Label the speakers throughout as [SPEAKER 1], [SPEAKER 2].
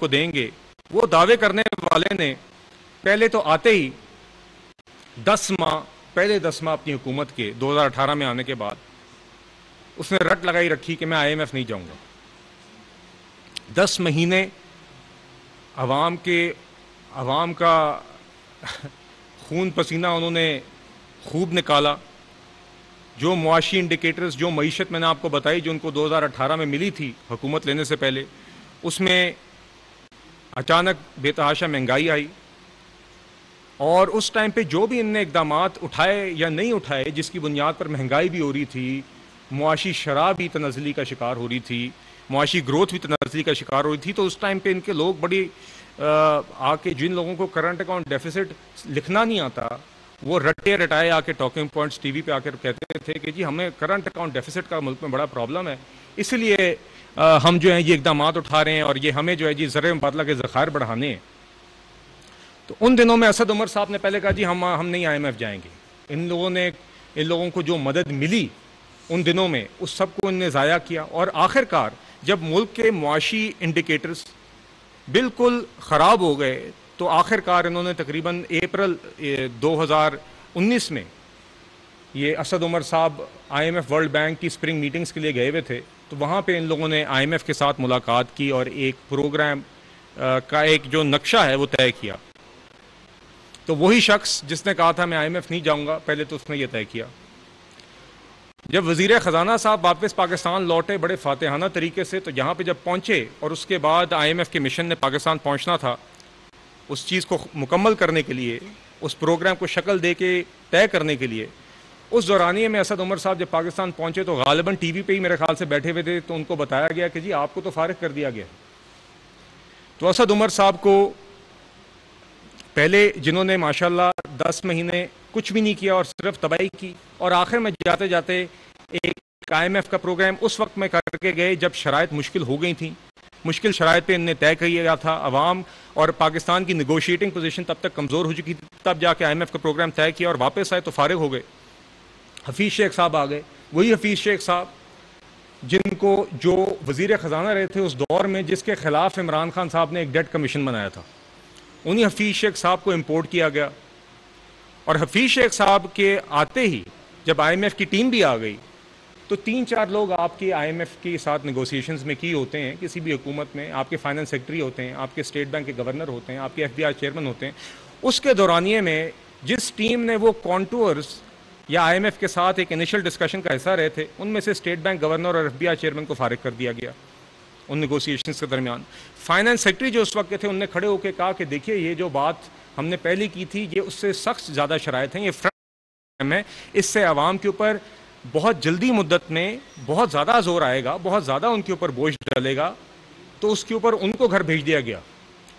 [SPEAKER 1] کو دیں گے. وہ دعوے کرنے والے نے پہلے تو آتے ہی 10 ماہ اپنی حکومت کے 2018 میں آنے کے بعد اس نے رٹ لگائی رکھی کہ میں IMF نہیں جاؤں گا. 10 مہینے عوام کا خون پسینہ انہوں نے خوب نکالا. جو معاشی انڈیکیٹرز، جو معیشت میں نے آپ کو بتائی جو ان کو 2018 میں ملی تھی حکومت لینے سے پہلے، اس میں اچانک بے تحاشا مہنگائی آئی. اور اس ٹائم پہ جو بھی ان نے اقدامات اٹھائے یا نہیں اٹھائے جس کی بنیاد پر مہنگائی بھی ہو رہی تھی، معاشی شرح بھی تنزلی کا شکار ہو رہی تھی، معاشی گروتھ بھی تنزلی کا شکار ہو رہی تھی، تو اس ٹائم پہ ان کے لوگ بڑی آ کے جن لوگوں کو کرنٹ اکاؤنٹ ڈیفیسٹ لکھنا نہیں آتا وہ رٹائے آ کے ٹاکنگ پوائنٹس ٹی وی پہ آ کر کہتے تھے کہ جی ہمیں کرنٹ اکاؤنٹ ڈیفیسٹ کا ملک میں بڑا پرابلم ہے، اس لیے ہم جو ہیں یہ اقدامات اٹھا رہے ہیں اور یہ ہمیں جو ہے جی زر مبادلہ کے ذخائر بڑھانے ہیں. تو ان دنوں میں اسد عمر صاحب نے پہلے کہا جی ہم نہیں IMF جائیں گے. ان لوگوں کو جو مدد ملی ان دنوں میں اس سب کو ان نے ضائع کیا. اور آخر کار جب ملک کے معاشی انڈیکیٹرز بالکل خراب ہو گئے تو آخر کار انہوں نے تقریباً اپریل 2019 میں یہ اسد عمر صاحب IMF ورلڈ بینک کی اسپرنگ میٹنگز کے لیے گئے ہوئے تھے، تو وہاں پہ ان لوگوں نے IMF کے ساتھ ملاقات کی اور ایک پروگرام کا ایک جو نقشہ ہے وہ طے کیا. تو وہی شخص جس نے کہا تھا میں IMF نہیں جاؤں گا، پہلے تو اس نے یہ طے کیا. جب وزیر خزانہ صاحب واپس پاکستان لوٹے بڑے فاتحانہ طریقے سے، تو یہاں پہ جب پہنچے اور اس کے بعد IMF کے مشن نے پاکستان پہنچنا تھا، اس چیز کو مکمل کرنے کے لیے، اس پروگرام کو شکل دے کے طے کرنے کے لیے، اس دورانیے میں اسد عمر صاحب جب پاکستان پہنچے تو غالباً ٹی وی پہ ہی میرے خیال سے بیٹھے ہوئے تھے، تو ان کو بتایا گیا کہ جی آپ کو تو فارغ کر دیا گیا. تو اسد عمر صاحب کو پہلے جنہوں نے ماشاءاللہ 10 مہینے کچھ بھی نہیں کیا اور صرف تباہی کی، اور آخر میں جاتے جاتے ایک IMF کا پروگرام اس وقت میں کر کے گئے جب شرائط مشکل ہو گئی تھیں. مشکل شرائط پہ ان نے طے کیا تھا. عوام اور پاکستان کی نیگوشیٹنگ پوزیشن تب تک کمزور ہو چکی تھی، تب جا کے IMF کا پروگرام طے کیا اور واپس آئے تو فارغ ہو گئے. حفیظ شیخ صاحب آ گئے. وہی حفیظ شیخ صاحب جن کو جو وزیر خزانہ رہے تھے اس دور میں، جس کے خلاف عمران خان صاحب نے ایک ڈیٹ کمیشن بنایا تھا، انہی حفیظ شیخ صاحب کو امپورٹ کیا گیا. اور حفیظ شیخ صاحب کے آتے ہی جب IMF کی ٹیم بھی آ گئی تو 3-4 لوگ آپ کے IMF کے ساتھ نیگوسیشنز میں کی ہوتے ہیں کسی بھی حکومت میں. آپ کے فائنانس سیکرٹری ہوتے ہیں، آپ کے اسٹیٹ بینک کے گورنر ہوتے ہیں، آپ کے FBI چیئرمین ہوتے ہیں. اس کے دورانیے میں جس ٹیم نے وہ کانٹورز یا IMF کے ساتھ ایک انیشل ڈسکشن کا حصہ رہے تھے، ان میں سے اسٹیٹ بینک گورنر اور FBI چیئرمین کو فارغ کر دیا گیا ان نیگوسیشنز کے درمیان. فائنانس سیکرٹری جو اس وقت کے تھے، ان نے کھڑے ہو کے کہا کہ دیکھیے یہ جو بات ہم نے پہلے کی تھی یہ اس سے سخت زیادہ شرائط ہیں، یہ فرنٹ ہے، اس سے عوام کے اوپر بہت جلدی مدت میں بہت زیادہ زور آئے گا، بہت زیادہ ان کے اوپر بوجھ ڈالے گا. تو اس کے اوپر ان کو گھر بھیج دیا گیا،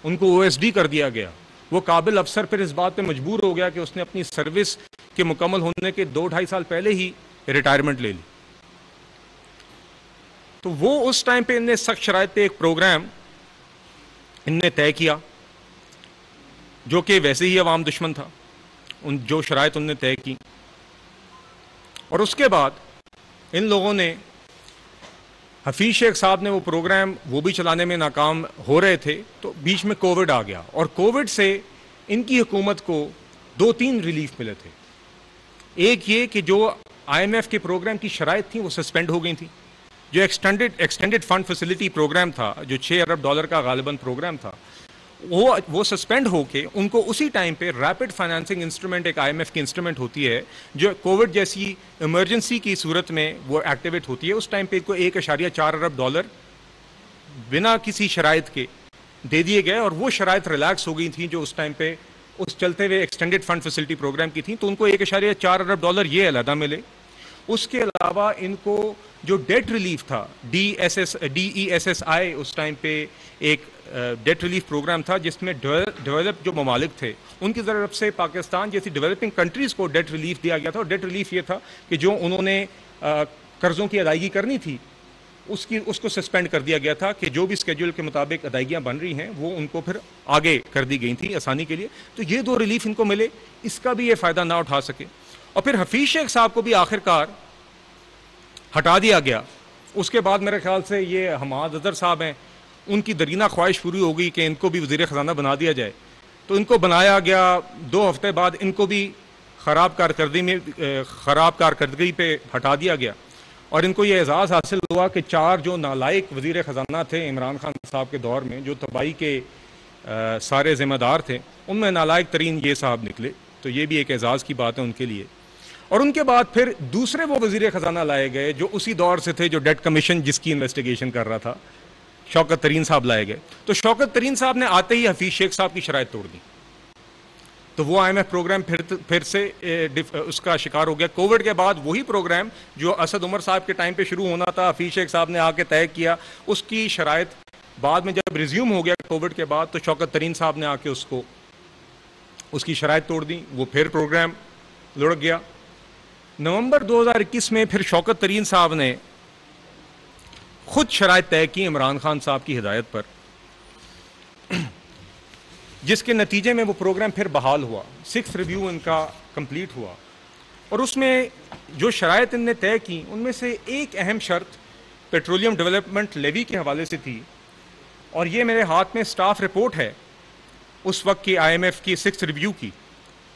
[SPEAKER 1] ان کو OSD کر دیا گیا. وہ قابل افسر پھر اس بات پہ مجبور ہو گیا کہ اس نے اپنی سروس کے مکمل ہونے کے 2-2.5 سال پہلے ہی ریٹائرمنٹ لے لی. تو وہ اس ٹائم پہ ان نے سخت شرائط پہ ایک پروگرام ان نے طے کیا جو کہ ویسے ہی عوام دشمن تھا. ان جو شرائط ان نے طے کی، اور اس کے بعد ان لوگوں نے حفیظ شیخ صاحب نے وہ پروگرام وہ بھی چلانے میں ناکام ہو رہے تھے. تو بیچ میں کووڈ آ گیا اور کووڈ سے ان کی حکومت کو 2-3 ریلیف ملے تھے. ایک یہ کہ جو IMF کے پروگرام کی شرائط تھیں وہ سسپینڈ ہو گئی تھیں. جو ایکسٹینڈڈ فنڈ فیسلٹی پروگرام تھا، جو $6 ارب کا غالباً پروگرام تھا، وہ سسپینڈ ہو کے ان کو اسی ٹائم پہ ریپڈ فائنانسنگ انسٹرومنٹ، ایک IMF کی انسٹرومنٹ ہوتی ہے جو کووڈ جیسی ایمرجنسی کی صورت میں وہ ایکٹیویٹ ہوتی ہے، اس ٹائم پہ کو $1.4 ارب بنا کسی شرائط کے دے دیے گئے. اور وہ شرائط ریلیکس ہو گئی تھیں جو اس ٹائم پہ اس چلتے ہوئے ایکسٹینڈڈ فنڈ فیسلٹی پروگرام کی تھیں، تو ان کو $1.4 ارب یہ علیحدہ ملے. اس کے علاوہ ان کو جو ڈیٹ ریلیف تھا DESSI، اس ٹائم پہ ایک ڈیٹ ریلیف پروگرام تھا جس میں ڈیولپ جو ممالک تھے ان کی طرف سے پاکستان جیسی ڈیولپنگ کنٹریز کو ڈیٹ ریلیف دیا گیا تھا. اور ڈیٹ ریلیف یہ تھا کہ جو انہوں نے قرضوں کی ادائیگی کرنی تھی اس کو سسپینڈ کر دیا گیا تھا کہ جو بھی اسکیڈول کے مطابق ادائیگیاں بن رہی ہیں وہ ان کو پھر آگے کر دی گئی تھیں آسانی کے لیے. تو یہ 2 ریلیف ان کو ملے، اس کا بھی یہ فائدہ نہ اٹھا سکے. اور پھر حفیظ شیخ صاحب کو بھی آخر کار ہٹا دیا گیا. اس کے بعد میرے خیال سے یہ حماد اظہر صاحب ہیں، ان کی درینہ خواہش پوری ہو گئی کہ ان کو بھی وزیر خزانہ بنا دیا جائے، تو ان کو بنایا گیا۔ 2 ہفتے بعد ان کو بھی خراب کارکردگی پہ ہٹا دیا گیا، اور ان کو یہ اعزاز حاصل ہوا کہ 4 جو نالائق وزیر خزانہ تھے عمران خان صاحب کے دور میں، جو تباہی کے سارے ذمہ دار تھے، ان میں نالائق ترین یہ صاحب نکلے۔ تو یہ بھی ایک اعزاز کی بات ہے ان کے لیے۔ اور ان کے بعد پھر دوسرے وہ وزیر خزانہ لائے گئے جو اسی دور سے تھے، جو ڈیٹ کمیشن جس کی انویسٹیگیشن کر رہا تھا، شوکت ترین صاحب لائے گئے۔ تو شوکت ترین صاحب نے آتے ہی حفیظ شیخ صاحب کی شرائط توڑ دی، تو وہ IMF پروگرام پھر سے اس کا شکار ہو گیا۔ کووڈ کے بعد وہی پروگرام جو اسد عمر صاحب کے ٹائم پہ شروع ہونا تھا، حفیظ شیخ صاحب نے آ کے طے کیا، اس کی شرائط بعد میں جب ریزیوم ہو گیا کووڈ کے بعد، تو شوکت ترین صاحب نے آ کے اس کی شرائط توڑ دی، وہ پھر پروگرام لڑک گیا۔ نومبر 2021 میں پھر شوکت ترین صاحب نے خود شرائط طے کی عمران خان صاحب کی ہدایت پر، جس کے نتیجے میں وہ پروگرام پھر بحال ہوا۔ 6th ریویو ان کا کمپلیٹ ہوا، اور اس میں جو شرائط ان نے طے کی ان میں سے ایک اہم شرط پیٹرولیم ڈیولپمنٹ لیوی کے حوالے سے تھی، اور یہ میرے ہاتھ میں سٹاف رپورٹ ہے اس وقت کی IMF کی 6th ریویو کی،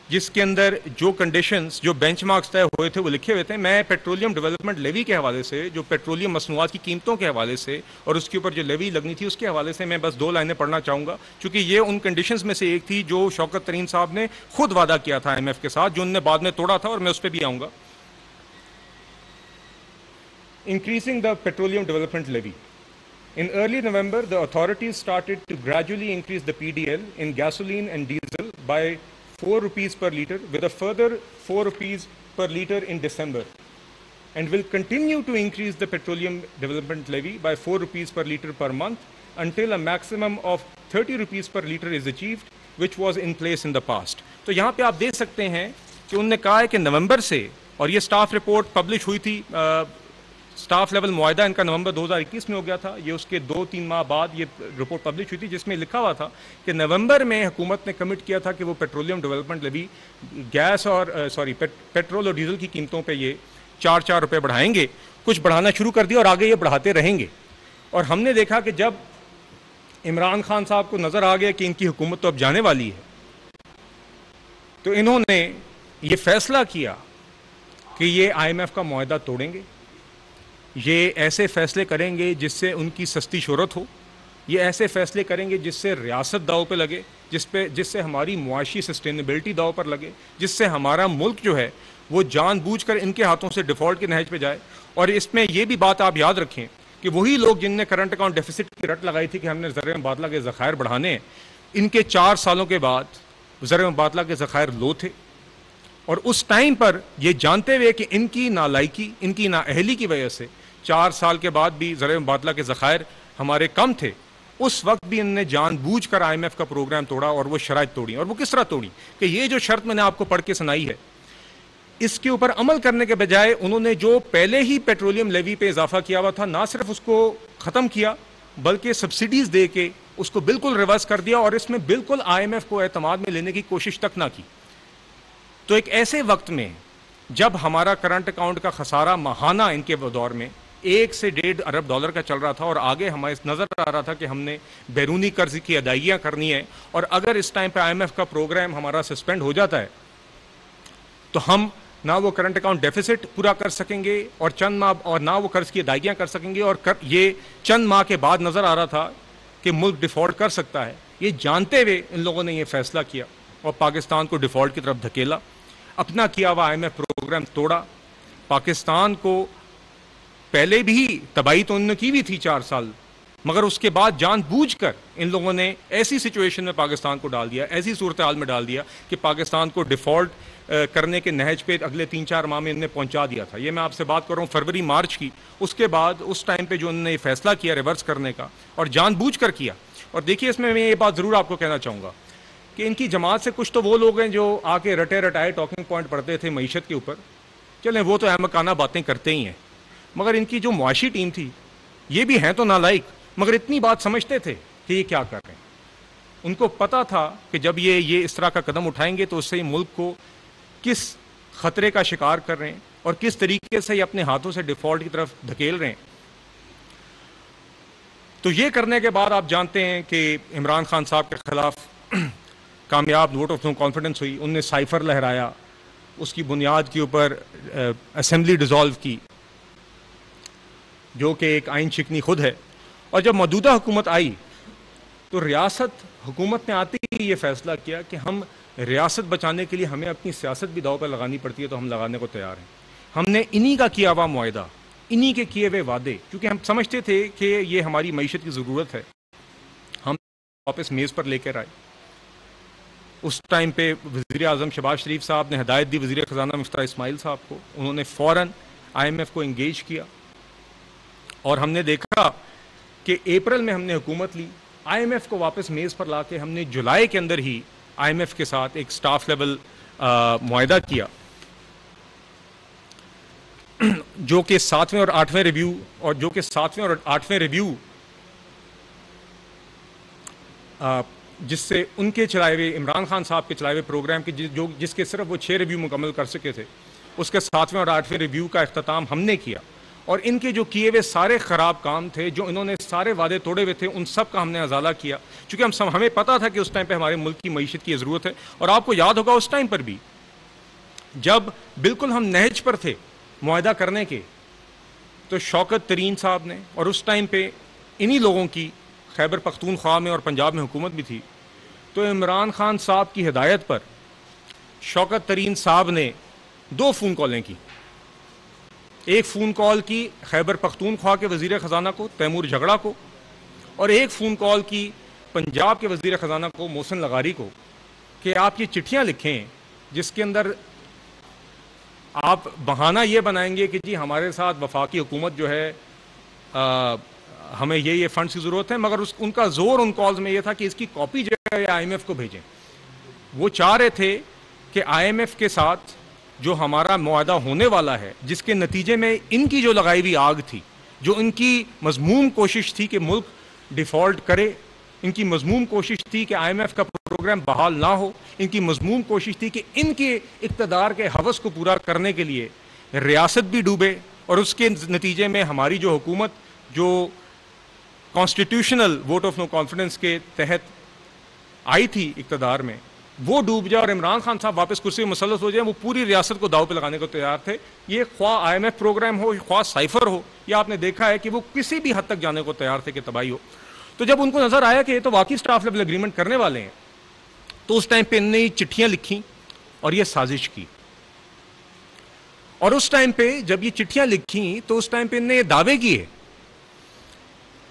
[SPEAKER 1] جس کے اندر جو کنڈیشنز، جو بینچ مارکس طے ہوئے تھے وہ لکھے ہوئے تھے۔ میں پیٹرولیم ڈیولپمنٹ لیوی کے حوالے سے، جو پیٹرولیم مصنوعات کی قیمتوں کے حوالے سے اور اس کے اوپر جو لیوی لگنی تھی اس کے حوالے سے میں بس 2 لائنیں پڑھنا چاہوں گا، چونکہ یہ ان کنڈیشنز میں سے ایک تھی جو شوکت ترین صاحب نے خود وعدہ کیا تھا IMF کے ساتھ، جو انہوں نے بعد میں توڑا تھا، اور میں اس پہ بھی آؤں گا۔ Increasing the petroleum development levy. In early November, the authorities started to gradually increase the PDL in gasoline and diesel by 4 rupees per litre, with a further 4 rupees per litre in December, and will continue to increase the petroleum development levy by 4 rupees per litre per month until a maximum of 30 rupees per litre is achieved, which was in place in the past. تو یہاں پہ آپ دیکھ سکتے ہیں کہ انہوں نے کہا ہے کہ نومبر سے، اور یہ سٹاف رپورٹ پبلش ہوئی تھی، سٹاف لیول معاہدہ ان کا نومبر 2021 میں ہو گیا تھا، یہ اس کے 2-3 ماہ بعد یہ رپورٹ پبلش ہوئی تھی، جس میں لکھا ہوا تھا کہ نومبر میں حکومت نے کمٹ کیا تھا کہ وہ پیٹرولیم ڈیولپمنٹ لیوی گیس اور پیٹرول اور ڈیزل کی قیمتوں پہ یہ 4 روپے بڑھائیں گے۔ کچھ بڑھانا شروع کر دیا اور آگے یہ بڑھاتے رہیں گے۔ اور ہم نے دیکھا کہ جب عمران خان صاحب کو نظر آ گیا کہ ان کی حکومت تو اب جانے والی ہے، تو انہوں نے یہ فیصلہ کیا کہ یہ IMF کا معاہدہ توڑیں گے، یہ ایسے فیصلے کریں گے جس سے ان کی سستی شہرت ہو، یہ ایسے فیصلے کریں گے جس سے ریاست داؤ پہ لگے، جس سے ہماری معاشی سسٹینیبلٹی داؤ پر لگے، جس سے ہمارا ملک جو ہے وہ جان بوجھ کر ان کے ہاتھوں سے ڈیفالٹ کے نہج پہ جائے۔ اور اس میں یہ بھی بات آپ یاد رکھیں کہ وہی لوگ جن نے کرنٹ اکاؤنٹ ڈیفیسٹ کی رٹ لگائی تھی کہ ہم نے زر مبادلہ کے ذخائر بڑھانے ہیں، ان کے 4 سالوں کے بعد زر مبادلہ کے ذخائر لو تھے، اور اس ٹائم پر یہ جانتے ہوئے کہ ان کی نالائکی، ان کی نااہلی کی وجہ سے 4 سال کے بعد بھی زر مبادلہ کے ذخائر ہمارے کم تھے، اس وقت بھی انہوں نے جان بوجھ کر IMF کا پروگرام توڑا، اور وہ شرائط توڑی۔ اور وہ کس طرح توڑی کہ یہ جو شرط میں نے آپ کو پڑھ کے سنائی ہے، اس کے اوپر عمل کرنے کے بجائے انہوں نے جو پہلے ہی پیٹرولیم لیوی پہ اضافہ کیا ہوا تھا، نہ صرف اس کو ختم کیا بلکہ سبسڈیز دے کے اس کو بالکل ریورس کر دیا، اور اس میں بالکل IMF کو اعتماد میں لینے کی کوشش تک نہ کی۔ تو ایک ایسے وقت میں جب ہمارا کرنٹ اکاؤنٹ کا خسارہ ماہانہ ان کے دور میں 1 سے 1.5 ارب ڈالر کا چل رہا تھا، اور آگے ہمیں نظر آ رہا تھا کہ ہم نے بیرونی قرض کی ادائیگیاں کرنی ہے، اور اگر اس ٹائم پہ IMF کا پروگرام ہمارا سسپینڈ ہو جاتا ہے تو ہم نہ وہ کرنٹ اکاؤنٹ ڈیفیسٹ پورا کر سکیں گے، اور نہ وہ قرض کی ادائیگیاں کر سکیں گے، اور یہ چند ماہ کے بعد نظر آ رہا تھا کہ ملک ڈیفالٹ کر سکتا ہے۔ یہ جانتے ہوئے ان لوگوں نے یہ فیصلہ کیا اور پاکستان کو ڈیفالٹ کی طرف دھکیلا، اپنا کیا ہوا IMF پروگرام توڑا۔ پاکستان کو پہلے بھی تباہی تو انہوں نے کی ہوئی تھی 4 سال، مگر اس کے بعد جان بوجھ کر ان لوگوں نے ایسی سچویشن میں پاکستان کو ڈال دیا، ایسی صورتحال میں ڈال دیا کہ پاکستان کو ڈیفالٹ کرنے کے نہج پہ اگلے 3-4 ماہ میں انہوں نے پہنچا دیا تھا۔ یہ میں آپ سے بات کر رہا ہوں فروری مارچ کی۔ اس کے بعد اس ٹائم پہ جو انہوں نے یہ فیصلہ کیا ریورس کرنے کا، اور جان بوجھ کر کیا۔ اور دیکھیے اس میں یہ بات ضرور آپ کو کہنا چاہوں گا کہ ان کی جماعت سے کچھ تو وہ لوگ ہیں جو آ کے رٹائے ٹاکنگ پوائنٹ پڑھتے تھے معیشت کے اوپر، چلیں وہ تو احمقانہ باتیں کرتے ہی ہیں، مگر ان کی جو معاشی ٹیم تھی یہ بھی ہیں تو نالائق، مگر اتنی بات سمجھتے تھے کہ یہ کیا کر رہے ہیں۔ ان کو پتا تھا کہ جب یہ اس طرح کا قدم اٹھائیں گے تو اس سے ملک کو کس خطرے کا شکار کر رہے ہیں اور کس طریقے سے یہ اپنے ہاتھوں سے ڈیفالٹ کی طرف دھکیل رہے ہیں۔ تو یہ کرنے کے بعد آپ جانتے ہیں کہ عمران خان صاحب کے خلاف کامیاب ووٹ آف نو کانفیڈنس ہوئی. ان نے سائفر لہرایا, اس کی بنیاد کے اوپر اسمبلی ڈیزالو کی, جو کہ ایک آئین شکنی خود ہے. اور جب موجودہ حکومت آئی تو ریاست حکومت نے آتے ہی یہ فیصلہ کیا کہ ہم ریاست بچانے کے لیے ہمیں اپنی سیاست بھی داؤ پہ لگانی پڑتی ہے تو ہم لگانے کو تیار ہیں. ہم نے انہی کا کیا ہوا معاہدہ, انہی کے کیے ہوئے وعدے, کیونکہ ہم سمجھتے تھے کہ یہ ہماری معیشت کی ضرورت ہے, ہم واپس میز پر لے کر آئے. اس ٹائم پہ وزیر اعظم شہباز شریف صاحب نے ہدایت دی وزیر خزانہ مفتاح اسماعیل صاحب کو, انہوں نے فوراً آئی ایم ایف کو انگیج کیا, اور ہم نے دیکھا کہ اپریل میں ہم نے حکومت لی. آئی ایم ایف کو واپس میز پر لا کے ہم نے جولائی کے اندر ہی آئی ایم ایف کے ساتھ ایک سٹاف لیول معاہدہ کیا, جو کہ 7ویں اور 8ویں ریویو جس سے ان کے چلائے ہوئے عمران خان صاحب کے چلائے ہوئے پروگرام کے جس کے صرف وہ 6 ریویو مکمل کر سکے تھے, اس کے 7ویں اور 8ویں ریویو کا اختتام ہم نے کیا. اور ان کے جو کیے ہوئے سارے خراب کام تھے, جو انہوں نے سارے وعدے توڑے ہوئے تھے, ان سب کا ہم نے ازالہ کیا, چونکہ ہمیں پتا تھا کہ اس ٹائم پہ ہمارے ملک کی معیشت کی ضرورت ہے. اور آپ کو یاد ہوگا اس ٹائم پر بھی جب بالکل ہم نہج پر تھے معاہدہ کرنے کے, تو شوکت ترین صاحب نے, اور اس ٹائم پہ انہی لوگوں کی خیبر پختونخوا میں اور پنجاب میں حکومت بھی تھی, تو عمران خان صاحب کی ہدایت پر شوکت ترین صاحب نے 2 فون کالیں کی. ایک فون کال کی خیبر پختونخوا کے وزیر خزانہ کو تیمور جھگڑا کو, اور ایک فون کال کی پنجاب کے وزیر خزانہ کو محسن لغاری کو, کہ آپ یہ چٹھیاں لکھیں جس کے اندر آپ بہانہ یہ بنائیں گے کہ جی ہمارے ساتھ وفاقی حکومت جو ہے ہمیں یہ فنڈز کی ضرورت ہے, مگر ان کا زور ان کالز میں یہ تھا کہ اس کی کاپی جو ہے آئی ایم ایف کو بھیجیں. وہ چاہ رہے تھے کہ آئی ایم ایف کے ساتھ جو ہمارا معاہدہ ہونے والا ہے, جس کے نتیجے میں ان کی جو لگائی ہوئی آگ تھی, جو ان کی مذموم کوشش تھی کہ ملک ڈیفالٹ کرے, ان کی مذموم کوشش تھی کہ آئی ایم ایف کا پروگرام بحال نہ ہو, ان کی مذموم کوشش تھی کہ ان کے اقتدار کے ہوس کو پورا کرنے کے لیے ریاست بھی ڈوبے, اور اس کے نتیجے میں ہماری جو حکومت جو constitutional vote of no confidence کے تحت آئی تھی اقتدار میں, وہ ڈوب جائے اور عمران خان صاحب واپس کرسی میں مسلط ہو جائے. وہ پوری ریاست کو داؤ پہ لگانے کو تیار تھے. یہ خواہ آئی ایم ایف پروگرام ہو, خواہ سائفر ہو, یا آپ نے دیکھا ہے کہ وہ کسی بھی حد تک جانے کو تیار تھے کہ تباہی ہو. تو جب ان کو نظر آیا کہ یہ تو واقعی سٹاف لیول اگریمنٹ کرنے والے ہیں, تو اس ٹائم پہ انہوں نے چٹھیاں لکھی اور یہ سازش کی. اور اس ٹائم پہ جب یہ چٹھیاں لکھی تو اس ٹائم پہ انہوں نے یہ دعوے کیے,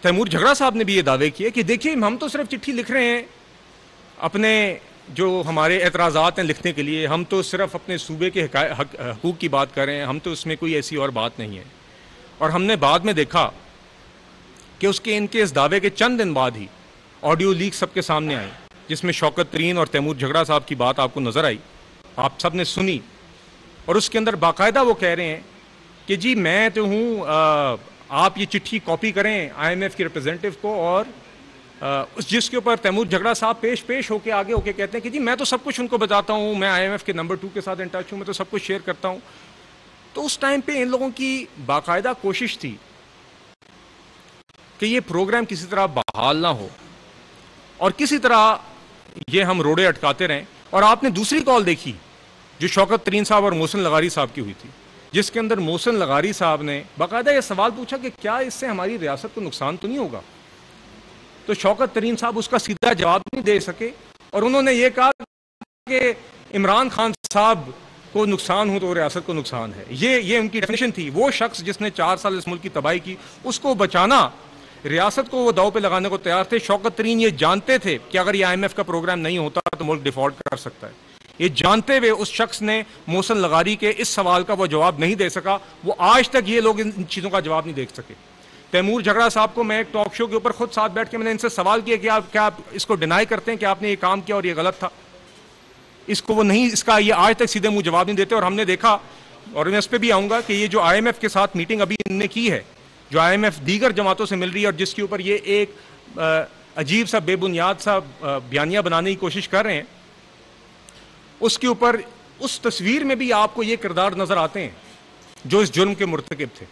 [SPEAKER 1] تیمور جھگڑا صاحب نے بھی یہ دعوے کیے کہ دیکھیے ہم تو صرف چٹھی لکھ رہے ہیں اپنے جو ہمارے اعتراضات ہیں لکھنے کے لیے, ہم تو صرف اپنے صوبے کے حقوق کی بات کر رہے ہیں, ہم تو اس میں کوئی ایسی اور بات نہیں ہے. اور ہم نے بعد میں دیکھا کہ ان کے اس دعوے کے چند دن بعد ہی آڈیو لیک سب کے سامنے آئے, جس میں شوکت ترین اور تیمور جھگڑا صاحب کی بات آپ کو نظر آئی, آپ سب نے سنی, اور اس کے اندر باقاعدہ وہ کہہ رہے ہیں کہ جی میں تو ہوں, آپ یہ چٹھی کاپی کریں آئی ایم ایف کے ریپرزینٹیو کو, اور جس کے اوپر تیمور جھگڑا صاحب پیش ہو کے آگے ہو کے کہتے ہیں کہ جی میں تو سب کچھ ان کو بتاتا ہوں, میں آئی ایم ایف کے نمبر 2 کے ساتھ ان ٹچ ہوں, میں تو سب کچھ شیئر کرتا ہوں. تو اس ٹائم پہ ان لوگوں کی باقاعدہ کوشش تھی کہ یہ پروگرام کسی طرح بحال نہ ہو, اور کسی طرح یہ ہم روڑے اٹکاتے رہیں. اور آپ نے دوسری کال دیکھی جو شوکت ترین صاحب اور محسن لغاری صاحب کی ہوئی تھی, جس کے اندر محسن لغاری صاحب نے باقاعدہ یہ سوال پوچھا کہ کیا اس سے ہماری ریاست کو نقصان تو نہیں ہوگا. تو شوکت ترین صاحب اس کا سیدھا جواب نہیں دے سکے, اور انہوں نے یہ کہا کہ عمران خان صاحب کو نقصان ہو تو ریاست کو نقصان ہے. یہ ان کی ڈیفینیشن تھی. وہ شخص جس نے 4 سال اس ملک کی تباہی کی, اس کو بچانا, ریاست کو وہ داؤ پہ لگانے کو تیار تھے. شوکت ترین یہ جانتے تھے کہ اگر یہ آئی ایم ایف کا پروگرام نہیں ہوتا تو ملک ڈیفالٹ کر سکتا ہے. یہ جانتے ہوئے اس شخص نے محسن لغاری کے اس سوال کا وہ جواب نہیں دے سکا. وہ آج تک یہ لوگ ان چیزوں کا جواب نہیں دیکھ سکے. تیمور جھگڑا صاحب کو میں ایک ٹاک شو کے اوپر خود ساتھ بیٹھ کے میں نے ان سے سوال کیا کہ کیا آپ اس کو ڈینائی کرتے ہیں کہ آپ نے یہ کام کیا اور یہ غلط تھا. اس کا یہ آج تک سیدھے منہ جواب نہیں دیتے. اور ہم نے دیکھا, اور میں اس پہ بھی آؤں گا, کہ یہ جو آئی ایم ایف کے ساتھ میٹنگ ابھی ان نے کی ہے, جو آئی ایم ایف دیگر جماعتوں سے مل رہی ہے, اور جس کے اوپر یہ ایک عجیب سا بے بنیاد سا بیانیہ بنانے کی کوشش کر رہے ہیں, اس کے اوپر اس تصویر میں بھی آپ کو یہ کردار نظر آتے ہیں جو اس جرم کے مرتکب تھے.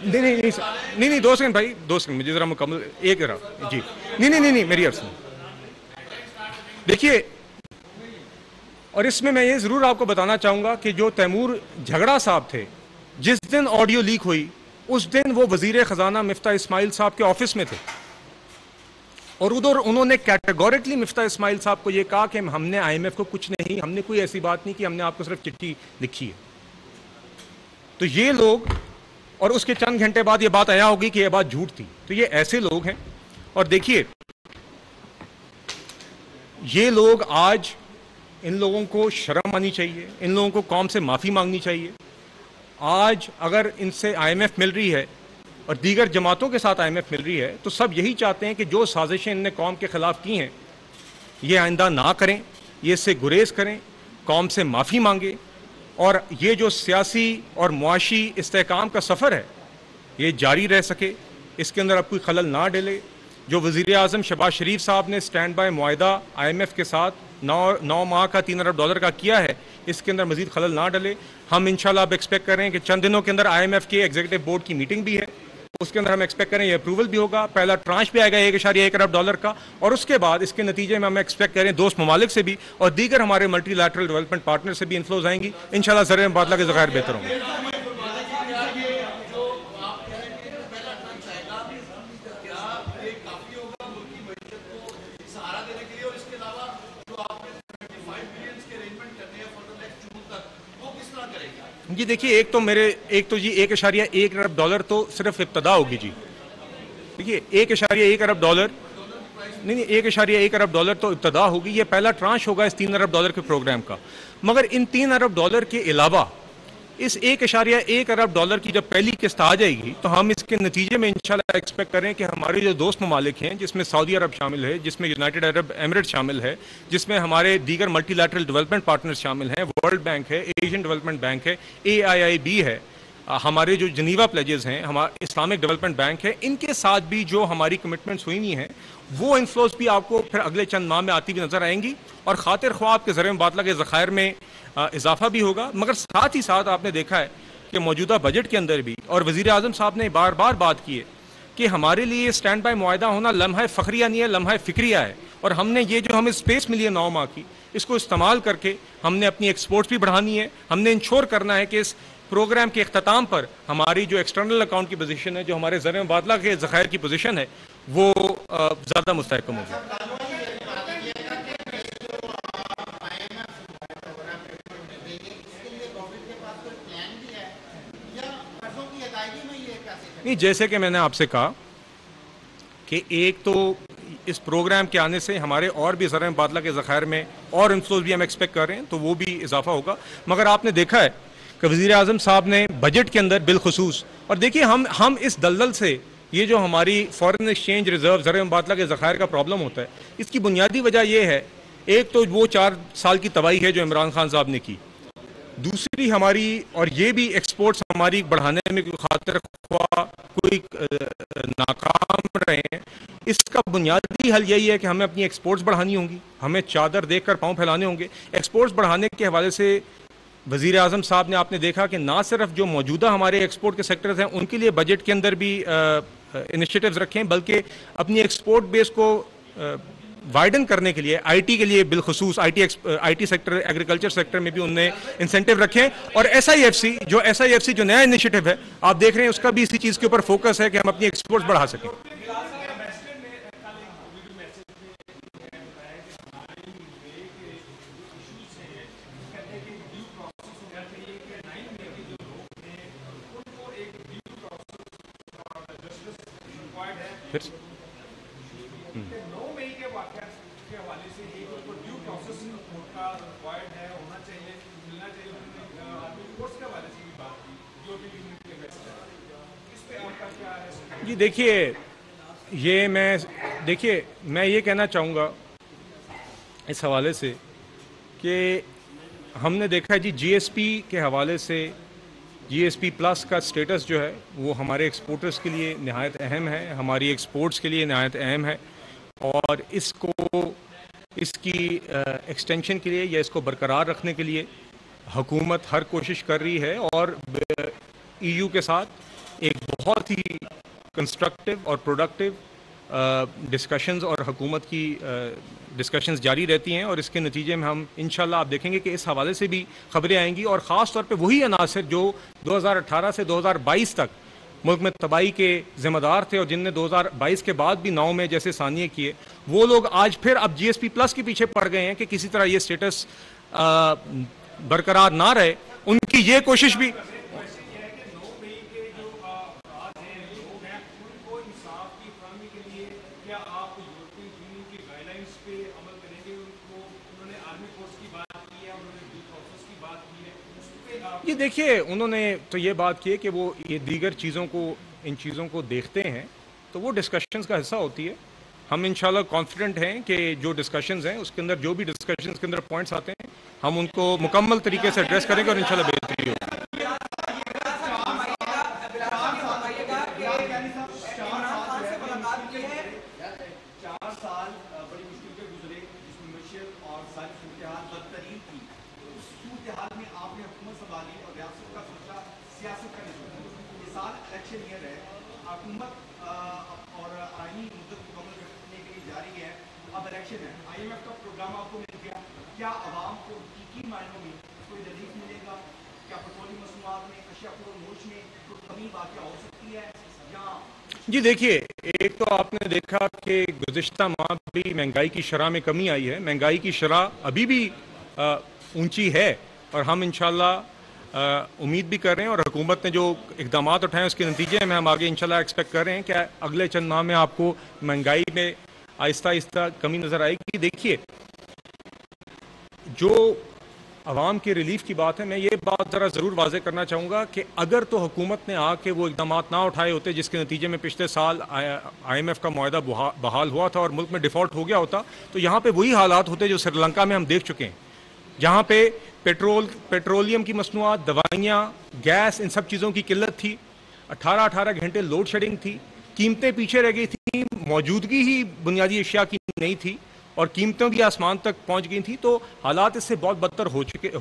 [SPEAKER 1] نہیں نہیں نہیں نہیں نہیں 2 سیکنڈ بھائی 2 سیکنڈ مجھے ذرا مکمل ایک ذرا جی نہیں میری عرض سنیں دیکھیے اور اس میں یہ ضرور آپ کو بتانا چاہوں گا کہ جو تیمور جھگڑا صاحب تھے جس دن آڈیو لیک ہوئی اس دن وہ وزیر خزانہ مفتاح اسماعیل صاحب کے آفس میں تھے اور ادھر انہوں نے کیٹیگورکلی مفتاح اسماعیل صاحب کو یہ کہا کہ ہم نے آئی ایم ایف کو کچھ نہیں ہم نے کوئی ایسی بات نہیں کی ہم نے آپ کو صرف چٹھی لکھی ہے تو یہ لوگ اور اس کے چند گھنٹے بعد یہ بات آیا ہوگی کہ یہ بات جھوٹ تھی تو یہ ایسے لوگ ہیں اور دیکھیے یہ لوگ آج ان لوگوں کو شرم آنی چاہیے ان لوگوں کو قوم سے معافی مانگنی چاہیے آج اگر ان سے آئی ایم ایف مل رہی ہے اور دیگر جماعتوں کے ساتھ آئی ایم ایف مل رہی ہے تو سب یہی چاہتے ہیں کہ جو سازشیں ان نے قوم کے خلاف کی ہیں یہ آئندہ نہ کریں یہ اس سے گریز کریں قوم سے معافی مانگے اور یہ جو سیاسی اور معاشی استحکام کا سفر ہے یہ جاری رہ سکے اس کے اندر اب کوئی خلل نہ ڈلے جو وزیر اعظم شہباز شریف صاحب نے سٹینڈ بائی معاہدہ آئی ایم ایف کے ساتھ 9 ماہ کا $3 ارب کا کیا ہے اس کے اندر مزید خلل نہ ڈلے ہم انشاءاللہ اب ایکسپیکٹ کر رہے ہیں کہ چند دنوں کے اندر آئی ایم ایف کے ایگزیکٹو بورڈ کی میٹنگ بھی ہے اس کے اندر ہم ایکسپیکٹ کریں یہ اپروول بھی ہوگا پہلا ٹرانچ بھی آئے گا $1.1 ارب کا اور اس کے بعد اس کے نتیجے میں ہم ایکسپیکٹ کریں دوست ممالک سے بھی اور دیگر ہمارے ملٹی لیٹرل ڈیولپمنٹ پارٹنر سے بھی انفلوز آئیں گی انشاءاللہ زر مبادلہ کے ذخائر بہتر ہوں گے جی دیکھیے ایک تو جی $1.1 ارب تو صرف ابتدا ہوگی جی دیکھیے $1.1 ارب نہیں $1.1 ارب تو ابتدا ہوگی یہ پہلا ٹرانش ہوگا اس $3 ارب کے پروگرام کا مگر ان $3 ارب کے علاوہ اس $1.1 ارب کی جب پہلی قسط آ جائے گی تو ہم اس کے نتیجے میں انشاءاللہ ایکسپیکٹ کریں کہ ہمارے جو دوست ممالک ہیں جس میں سعودی عرب شامل ہے جس میں یونائٹڈ عرب ایمریٹ شامل ہے جس میں ہمارے دیگر ملٹی لیٹرل ڈیولپمنٹ پارٹنرز شامل ہیں ورلڈ بینک ہے ایشین ڈیولپمنٹ بینک ہے AIIB ہے ہمارے جو جنیوا پلیجز ہیں ہمارا اسلامک ڈیولپمنٹ بینک ہے ان کے ساتھ بھی جو ہماری کمٹمنٹس ہوئی نہیں ہیں وہ انفلوز بھی آپ کو پھر اگلے چند ماہ میں آتی بھی نظر آئیں گی اور خاطر خواہ آپ کے زر مبادلہ کے ذخائر میں اضافہ بھی ہوگا مگر ساتھ ہی ساتھ آپ نے دیکھا ہے کہ موجودہ بجٹ کے اندر بھی اور وزیر اعظم صاحب نے بار بار بات کی ہے کہ ہمارے لیے سٹینڈ بائی معاہدہ ہونا لمحہ فخریہ نہیں ہے لمحہ فکریہ ہے اور ہم نے یہ جو ہمیں اسپیس ملی ہے 9 ماہ کی اس کو استعمال کر کے ہم نے اپنی ایکسپورٹس بھی بڑھانی ہے ہم نے انشور کرنا ہے کہ اس پروگرام کے اختتام پر ہماری جو ایکسٹرنل اکاؤنٹ کی پوزیشن ہے جو ہمارے زر مبادلہ کے ذخائر کی پوزیشن ہے وہ زیادہ مستحکم ہوگی نہیں جیسے کہ میں نے آپ سے کہا کہ ایک تو اس پروگرام کے آنے سے ہمارے اور بھی زر مبادلہ کے ذخائر میں اور انفلوز بھی ہم ایکسپیکٹ کر رہے ہیں تو وہ بھی اضافہ ہوگا مگر آپ نے دیکھا ہے کہ وزیر اعظم صاحب نے بجٹ کے اندر بالخصوص اور دیکھیے ہم اس دلدل سے یہ جو ہماری فارن ایکسچینج ریزرو زر مبادلہ کے ذخائر کا پرابلم ہوتا ہے اس کی بنیادی وجہ یہ ہے ایک تو وہ 4 سال کی تباہی ہے جو عمران خان صاحب نے کی دوسری ہماری اور یہ بھی ایکسپورٹس ہماری بڑھانے میں کوئی خاطر خواہ کوئی ناکام رہے ہیں اس کا بنیادی حل یہی ہے کہ ہمیں اپنی ایکسپورٹس بڑھانی ہوں گی ہمیں چادر دیکھ کر پاؤں پھیلانے ہوں گے ایکسپورٹس بڑھانے کے حوالے سے وزیر اعظم صاحب نے آپ نے دیکھا کہ نہ صرف جو موجودہ ہمارے ایکسپورٹ کے سیکٹرز ہیں ان کے لیے بجٹ کے اندر بھی انیشیٹیوز رکھیں بلکہ اپنی ایکسپورٹ بیس کو وائڈن کرنے کے لیے آئی ٹی کے لیے بالخصوص I T sector agriculture sector میں بھی انہوں نے انسینٹیو رکھے اور ایس آئی ایف سی جو نیا انیشیٹیو ہے آپ دیکھ رہے ہیں اس کا بھی اسی چیز کے اوپر فوکس ہے کہ ہم اپنی ایکسپورٹس بڑھا سکیں جی دیکھیے میں یہ کہنا چاہوں گا اس حوالے سے کہ ہم نے دیکھا ہے جی ایس پی کے حوالے سے جی ایس پی پلس کا سٹیٹس جو ہے وہ ہمارے ایکسپورٹرز کے لیے نہایت اہم ہے ہماری ایکسپورٹس کے لیے نہایت اہم ہے اور اس کی ایکسٹینشن کے لیے یا اس کو برقرار رکھنے کے لیے حکومت ہر کوشش کر رہی ہے اور ای یو کے ساتھ ایک بہت ہی کنسٹرکٹیو اور پروڈکٹیو ڈسکشنز اور حکومت کی ڈسکشنز جاری رہتی ہیں، اور اس کے نتیجے میں ہم انشاءاللہ آپ دیکھیں گے کہ اس حوالے سے بھی خبریں آئیں گی، اور خاص طور پہ وہی عناصر جو 2018 سے 2022 تک ملک میں تباہی کے ذمہ دار تھے اور جن نے 2022 کے بعد بھی 9 میں جیسے ثانیے کیے، وہ لوگ آج پھر اب جی ایس پی پلس کے پیچھے پڑ گئے ہیں کہ کسی طرح یہ سٹیٹس برقرار نہ رہے. ان کی یہ کوشش بھی یہ دیکھیے انہوں نے تو یہ بات کی ہے کہ وہ یہ دیگر چیزوں کو ان چیزوں کو دیکھتے ہیں، تو وہ ڈسکشنز کا حصہ ہوتی ہے. ہم انشاءاللہ کانفیڈنٹ ہیں کہ جو ڈسکشنز ہیں اس کے اندر جو بھی ڈسکشنز کے اندر پوائنٹس آتے ہیں ہم ان کو مکمل طریقے سے ایڈریس کریں گے اور انشاءاللہ بہتری ہوگی.
[SPEAKER 2] کیا عوام کو حقیقی معنوں میں کوئی ریلیف ملے گا؟ کیا پیٹرولیم مصنوعات میں اشیاء فروخت میں کوئی کمی واقع ہو سکتی ہے یا؟
[SPEAKER 1] جی دیکھیے، ایک تو آپ نے دیکھا کہ گزشتہ ماہ بھی مہنگائی کی شرح میں کمی آئی ہے. مہنگائی کی شرح ابھی بھی اونچی ہے، اور ہم انشاءاللہ امید بھی کر رہے ہیں، اور حکومت نے جو اقدامات اٹھائے ہیں اس کے نتیجے میں ہم آگے انشاءاللہ ایکسپیکٹ کر رہے ہیں کہ اگلے چند ماہ میں آپ کو مہنگائی میں آہستہ آہستہ کمی نظر آئے گی. دیکھیے، جو عوام کے ریلیف کی بات ہے، میں یہ بات ذرا ضرور واضح کرنا چاہوں گا کہ اگر تو حکومت نے آ کے وہ اقدامات نہ اٹھائے ہوتے جس کے نتیجے میں پچھلے سال آئی ایم ایف کا معاہدہ بحال ہوا تھا اور ملک میں ڈیفالٹ ہو گیا ہوتا، تو یہاں پہ وہی حالات ہوتے جو سری لنکا میں ہم دیکھ چکے ہیں، جہاں پہ پیٹرولیم کی مصنوعات، دوائیاں، گیس، ان سب چیزوں کی قلت تھی، 18 گھنٹے لوڈ شیڈنگ تھی، قیمتیں پیچھے رہ گئی تھیں، موجودگی ہی بنیادی اشیاء کی نہیں تھی، اور قیمتیں بھی آسمان تک پہنچ گئی تھیں. تو حالات اس سے بہت بدتر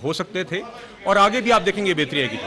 [SPEAKER 1] ہو سکتے تھے، اور آگے بھی آپ دیکھیں گے بہتری آئے گی.